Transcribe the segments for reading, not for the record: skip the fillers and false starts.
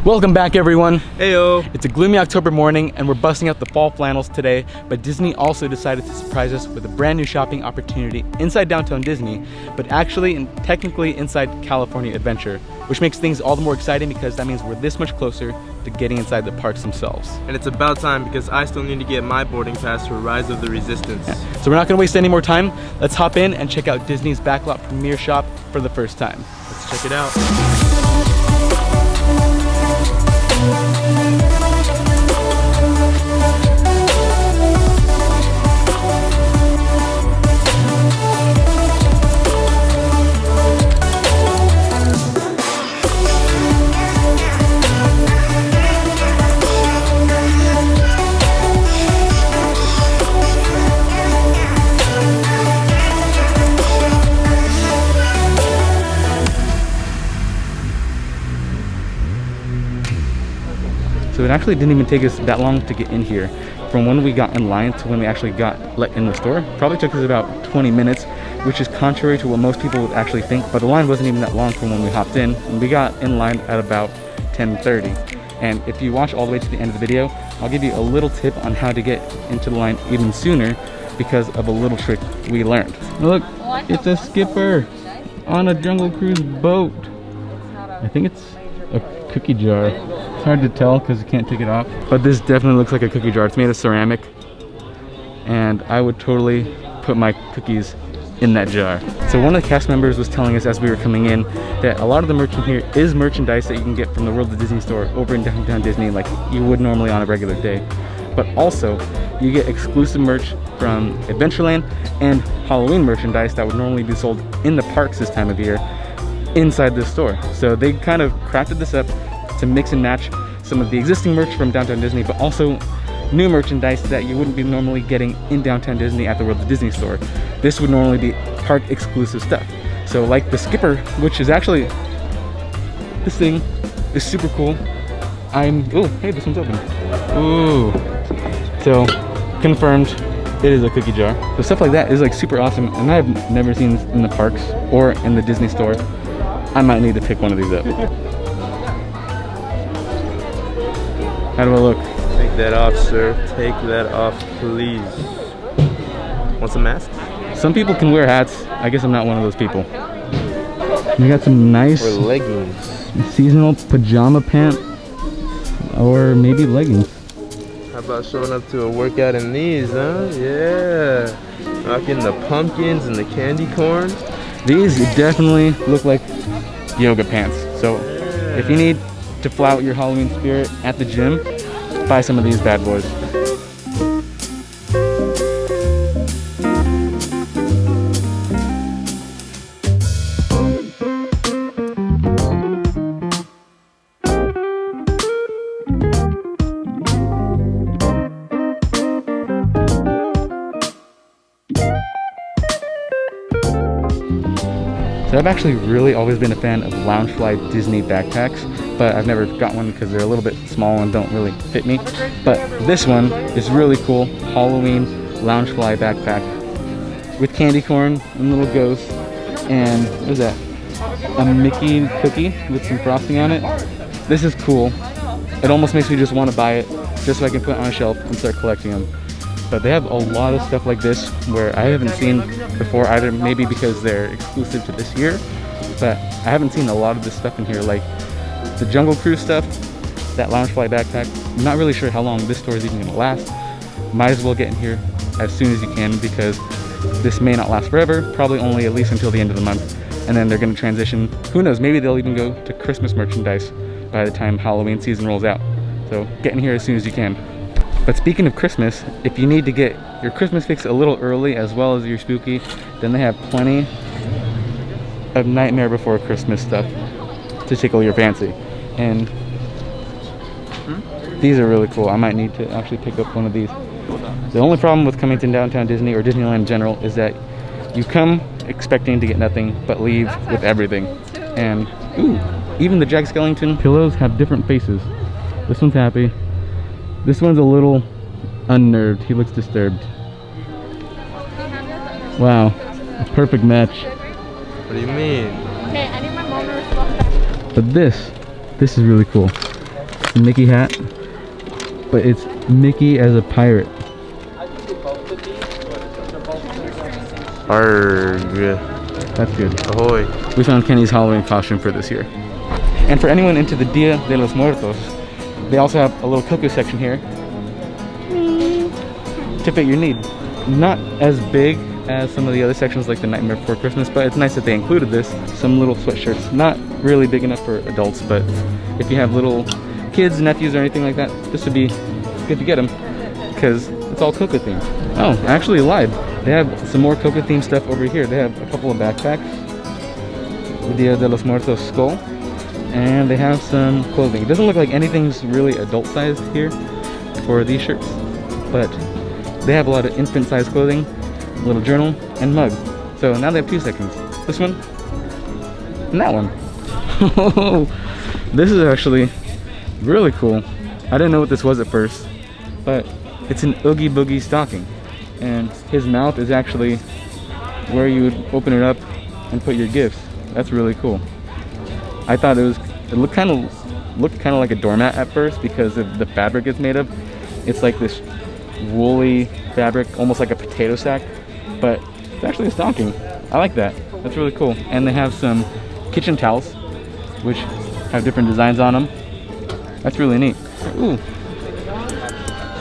Welcome back, everyone. Heyo. It's a gloomy October morning and we're busting out the fall flannels today, but Disney also decided to surprise us with a brand new shopping opportunity inside downtown Disney, but actually and technically inside California Adventure, which makes things all the more exciting because that means we're this much closer to getting inside the parks themselves. And it's about time because I still need to get my boarding pass for Rise of the Resistance. Yeah. So we're not going to waste any more time. Let's hop in and check out Disney's Backlot premiere shop for the first time. Let's check it out. So it actually didn't even take us that long to get in here. From when we got in line to when we actually got let in the store, probably took us about 20 minutes, which is contrary to what most people would actually think, but the line wasn't even that long from when we hopped in, and we got in line at about 10:30. And if you watch all the way to the end of the video, I'll give you a little tip on how to get into the line even sooner because of a little trick we learned. Look, it's a skipper on a Jungle Cruise boat. I think it's a cookie jar. It's hard to tell because you can't take it off, but this definitely looks like a cookie jar. It's made of ceramic, and I would totally put my cookies in that jar. So one of the cast members was telling us as we were coming in that a lot of the merch in here is merchandise that you can get from the World of Disney store over in downtown Disney like you would normally on a regular day, but also you get exclusive merch from Adventureland and Halloween merchandise that would normally be sold in the parks this time of year inside this store. So they kind of crafted this up to mix and match some of the existing merch from downtown Disney, but also new merchandise that you wouldn't be normally getting in downtown Disney at the World of Disney store. This would normally be park exclusive stuff. So like the skipper, which is actually, this thing is super cool. Oh, hey, this one's open. Ooh. So confirmed, it is a cookie jar. So stuff like that is like super awesome, and I've never seen this in the parks or in the Disney store. I might need to pick one of these up. How do I look? Take that off, sir. Take that off, please. Want some masks? Some people can wear hats. I guess I'm not one of those people. We got some nice or leggings. Seasonal pajama pant, or maybe leggings. How about showing up to a workout in these, huh? Yeah. Rocking the pumpkins and the candy corn. These definitely look like yoga pants. So if you need to flout your Halloween spirit at the gym, buy some of these bad boys. So I've actually really always been a fan of Loungefly Disney backpacks, but I've never got one because they're a little bit small and don't really fit me. But this one is really cool. Halloween Loungefly backpack with candy corn and little ghosts, and what is that? A Mickey cookie with some frosting on it. This is cool. It almost makes me just want to buy it just so I can put it on a shelf and start collecting them. But they have a lot of stuff like this where I haven't seen before either, maybe because they're exclusive to this year, but I haven't seen a lot of this stuff in here, like the Jungle Cruise stuff, that Loungefly backpack. I'm not really sure how long this store is even gonna last. Might as well get in here as soon as you can because this may not last forever, probably only at least until the end of the month, and then they're gonna transition. Who knows, maybe they'll even go to Christmas merchandise by the time Halloween season rolls out. So get in here as soon as you can. But speaking of Christmas, if you need to get your Christmas fix a little early as well as your spooky, then they have plenty of Nightmare Before Christmas stuff to tickle your fancy. And these are really cool. I might need to actually pick up one of these. The only problem with coming to downtown Disney or Disneyland in general is that you come expecting to get nothing but leave with everything. And ooh, even the Jack Skellington pillows have different faces. This one's happy. This one's a little unnerved. He looks disturbed. Wow, a perfect match. What do you mean? But this is really cool. the Mickey hat, but it's Mickey as a pirate. Arrgh. That's good. Ahoy. We found Kenny's Halloween costume for this year. And for anyone into the Dia de los Muertos, they also have a little Coco section here to fit your need. Not as big as some of the other sections like the Nightmare Before Christmas, but it's nice that they included this. Some little sweatshirts, not really big enough for adults, but if you have little kids, nephews, or anything like that, this would be good to get them because it's all Coco themed. Oh, I actually lied. They have some more Coco themed stuff over here. They have a couple of backpacks, the Dia de los Muertos skull, and they have some clothing. It doesn't look like anything's really adult sized here for these shirts, but they have a lot of infant sized clothing, a little journal, and mug. So now they have two sections. This one and that one. This is actually really cool. I didn't know what this was at first, but it's an Oogie Boogie stocking. And his mouth is actually where you would open it up and put your gifts. That's really cool. I thought it looked kind of like a doormat at first because of the fabric it's made of. It's like this woolly fabric, almost like a potato sack, but it's actually a stocking. I like that. That's really cool. And they have some kitchen towels, which have different designs on them. That's really neat. Ooh,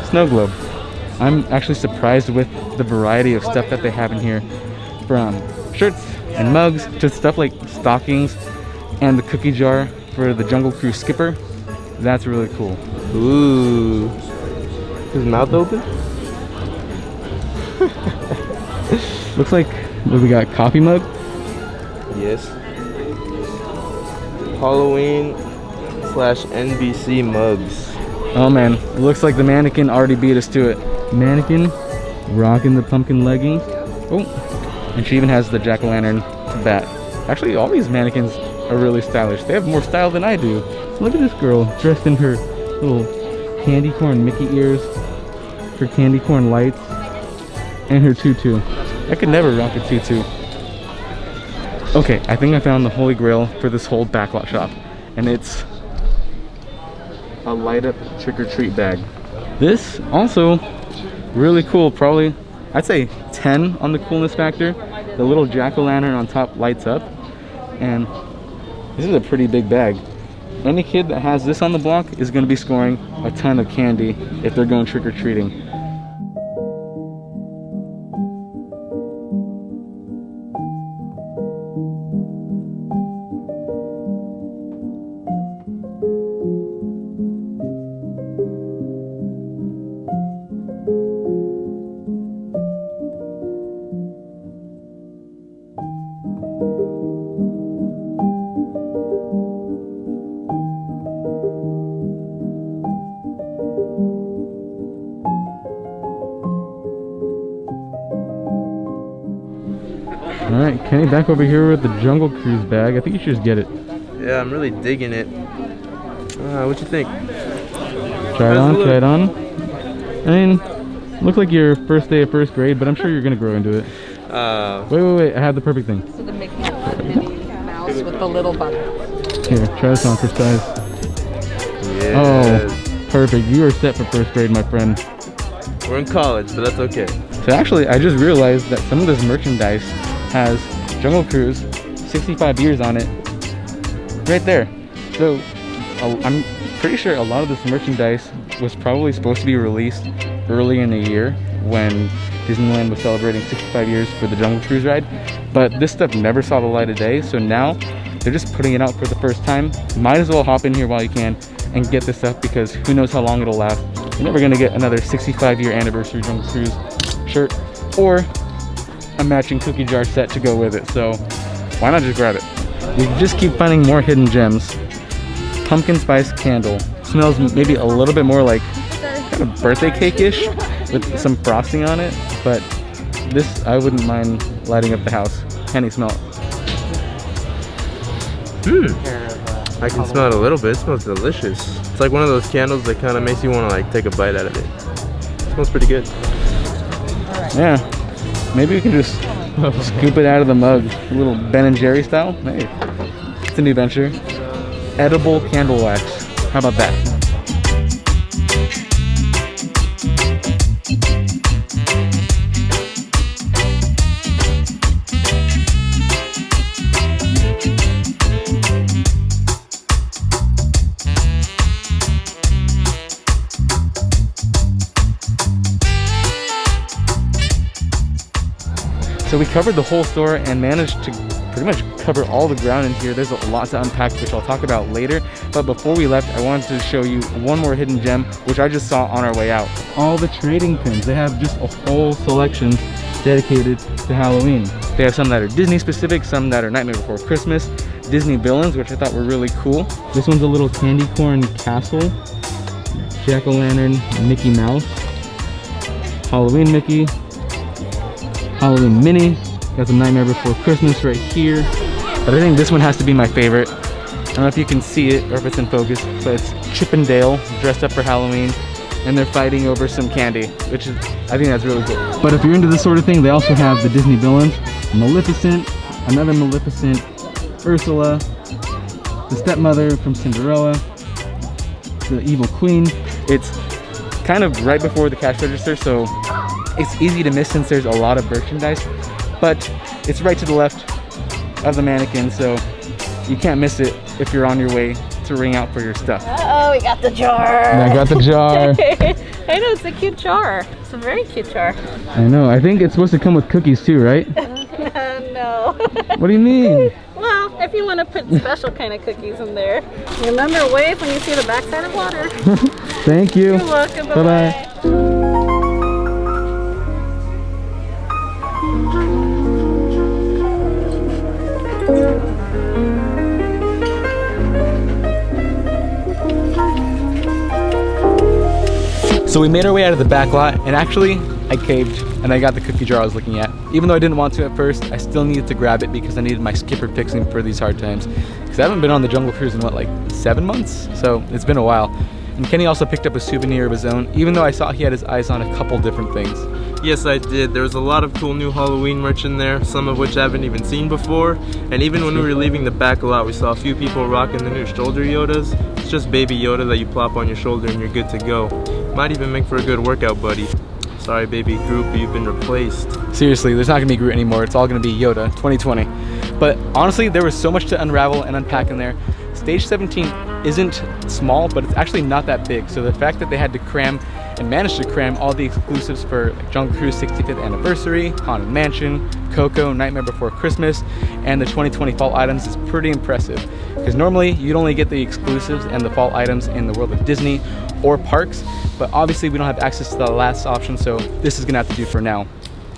snow globe. I'm actually surprised with the variety of stuff that they have in here, from shirts and mugs to stuff like stockings and the cookie jar for the Jungle Cruise skipper. That's really cool. Ooh. His mouth open? Looks like we got coffee mug. Yes. Halloween / NBC mugs. Oh man, it looks like the mannequin already beat us to it. Mannequin rocking the pumpkin leggings. Oh, and she even has the jack-o'-lantern bat. Actually, all these mannequins are really stylish. They have more style than I do. Look at this girl dressed in her little candy corn Mickey ears, her candy corn lights, and her tutu. I could never rock a tutu. Okay, I think I found the holy grail for this whole backlot shop, and it's a light up trick-or-treat bag. This also really cool, probably I'd say 10 on the coolness factor. The little jack-o'-lantern on top lights up, and this is a pretty big bag. Any kid that has this on the block is going to be scoring a ton of candy if they're going trick-or-treating. Alright, Kenny, back over here with the Jungle Cruise bag. I think you should just get it. Yeah, I'm really digging it. What you think? Try it on, try it on. I mean, looks like your first day of first grade, but I'm sure you're gonna grow into it. Wait, I have the perfect thing. So the Mickey Mouse with the little button. Here, try this on for size. Yes. Oh, perfect. You are set for first grade, my friend. We're in college, but that's okay. So actually, I just realized that some of this merchandise has Jungle Cruise 65 years on it right there. So I'm pretty sure a lot of this merchandise was probably supposed to be released early in the year when Disneyland was celebrating 65 years for the Jungle Cruise ride, but this stuff never saw the light of day, so now they're just putting it out for the first time. Might as well hop in here while you can and get this stuff, because who knows how long it'll last. You're never gonna get another 65-year anniversary Jungle Cruise shirt or a matching cookie jar set to go with it, so why not just grab it? We just keep finding more hidden gems. Pumpkin spice candle. Smells maybe a little bit more like kind of birthday cake-ish with some frosting on it, but this, I wouldn't mind lighting up the house. Kenny, smell it. I can smell it a little bit. It smells delicious. It's like one of those candles that kind of makes you want to like take a bite out of it. It smells pretty good. Yeah, maybe we can just scoop it out of the mug, a little Ben & Jerry style. Hey, it's a new venture. Edible candle wax. How about that? we covered the whole store and managed to pretty much cover all the ground in here. There's a lot to unpack, which I'll talk about later. But before we left, I wanted to show you one more hidden gem, which I just saw on our way out. All the trading pins. They have just a whole selection dedicated to Halloween. They have some that are Disney specific, some that are Nightmare Before Christmas, Disney villains, which I thought were really cool. This one's a little candy corn castle, jack-o'-lantern, Mickey Mouse, Halloween Mickey, Halloween Minnie. Got some Nightmare Before Christmas right here. But I think this one has to be my favorite. I don't know if you can see it or if it's in focus, but it's Chip and Dale dressed up for Halloween, and they're fighting over some candy, which is, I think that's really cool. But if you're into this sort of thing, they also have the Disney villains, Maleficent, another Maleficent, Ursula, the stepmother from Cinderella, the evil queen. It's kind of right before the cash register, so it's easy to miss since there's a lot of merchandise, but it's right to the left of the mannequin, so you can't miss it if you're on your way to ring out for your stuff. Uh-oh, we got the jar. And I got the jar. I know, it's a cute jar. It's a very cute jar. I know, I think it's supposed to come with cookies too, right? No. What do you mean? Well, if you want to put special kind of cookies in there. Remember, wave when you see the backside of water. Thank you. You're welcome. Bye-bye. So we made our way out of the back lot, and actually I caved and I got the cookie jar I was looking at. Even though I didn't want to at first, I still needed to grab it because I needed my skipper fixing for these hard times. Because I haven't been on the Jungle Cruise in what, like 7 months? So it's been a while. And Kenny also picked up a souvenir of his own, even though I saw he had his eyes on a couple different things. Yes, I did. There was a lot of cool new Halloween merch in there, some of which I haven't even seen before. And even when we were leaving the back lot, we saw a few people rocking the new shoulder Yodas. It's just baby Yoda that you plop on your shoulder and you're good to go. Might even make for a good workout, buddy. Sorry, baby Groot, you've been replaced. Seriously, there's not gonna be Groot anymore. It's all gonna be Yoda 2020. But honestly, there was so much to unravel and unpack in there. Stage 17 isn't small, but it's actually not that big. So the fact that they had to cram and managed to cram all the exclusives for like Jungle Cruise 65th anniversary, Haunted Mansion, Coco, Nightmare Before Christmas, and the 2020 fall items is pretty impressive. Because normally you'd only get the exclusives and the fall items in the world of Disney or parks, but obviously we don't have access to the last option, so this is gonna have to do for now.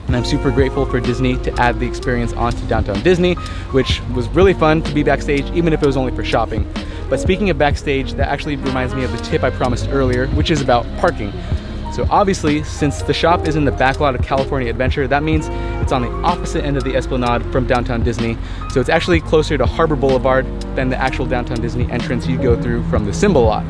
And I'm super grateful for Disney to add the experience onto Downtown Disney, which was really fun to be backstage, even if it was only for shopping. But speaking of backstage, that actually reminds me of the tip I promised earlier, which is about parking. So obviously, since the shop is in the backlot of California Adventure, that means it's on the opposite end of the Esplanade from Downtown Disney. So it's actually closer to Harbor Boulevard than the actual Downtown Disney entrance you go through from the Symbol lot.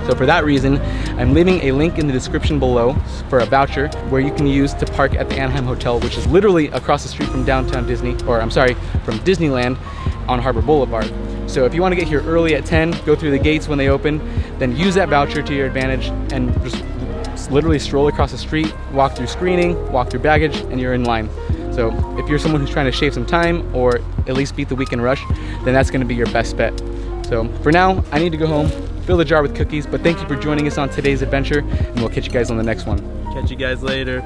So for that reason, I'm leaving a link in the description below for a voucher where you can use to park at the Anaheim Hotel, which is literally across the street from Downtown Disney, or I'm sorry, from Disneyland on Harbor Boulevard. So if you want to get here early at 10, go through the gates when they open, then use that voucher to your advantage and just literally stroll across the street, walk through screening, walk through baggage, and you're in line. So if you're someone who's trying to shave some time or at least beat the weekend rush, then that's going to be your best bet. So for now, I need to go home, fill the jar with cookies, but thank you for joining us on today's adventure, and we'll catch you guys on the next one. Catch you guys later.